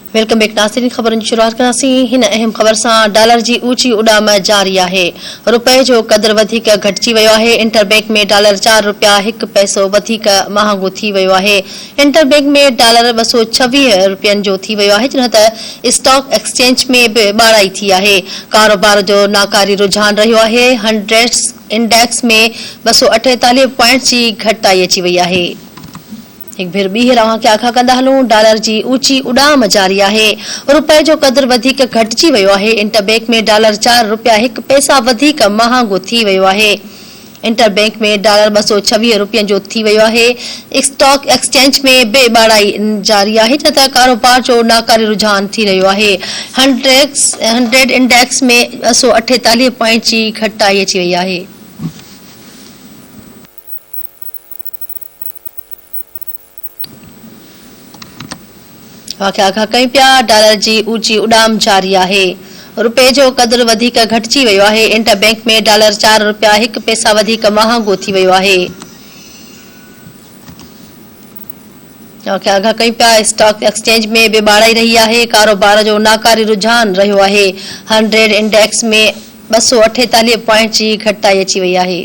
Welcome back नाज़रीन। ख़बरनि जी शुरूआत कंदासीं हिन अहम ख़बर सां। डॉलर जी ऊची उॾाम जारी आहे। रुपए जो क़दुरु वधीक घटिजी वियो आहे। इंटरबैंक में डॉलर 4 रुपया 1 पैसो वधीक महांगो थी वियो आहे। इंटरबैंक में डॉलर 226 रुपयनि जो थी वियो आहे, जॾहिं त स्टॉक एक्सचेंज में बि ॿाड़ाई थी आहे। कारोबार जो नाकारी रुझान रहियो आहे। 100 इंडेक्स में 248 पॉइंट जी घटिताई अची वई आहे। एक भेर ॿीहर आगाह कंदा हलूं। डॉलर जी ऊची उॾाम जारी आहे। रुपए जो क़दुरु वधीक घटिजी वियो आहे। इंटरबैंक में डॉलर 4 रुपया 1 पैसा वधीक महांगो थी वियो आहे। इंटरबैंक में डॉलर 226 रुपयनि जो थी वियो आहे। स्टॉक एक्सचेंज में बि ॿाड़ाई जारी आहे, जॾहिं त कारोबार जो नाकारी रुझान थी रहियो आहे। 100 इंडेक्स में 248 पॉइंट जी घटिताई अची वई आहे। आगाह कयूं पिया। डॉलर जी ऊची उॾाम जारी आहे। रुपए जो क़दुरु वधीक घटिजी वियो आहे। इंटरबैंक में डॉलर 4 रुपया 1 पैसा वधीक महांगो थी वियो आहे। आगाह कयूं पिया। स्टॉक एक्सचेंज में बि ॿाड़ाई रही आहे। कारोबार जो नाकारी रुझान रहियो आहे। 100 इंडेक्स में 248 पॉइंट जी घटिताई अची वई आहे।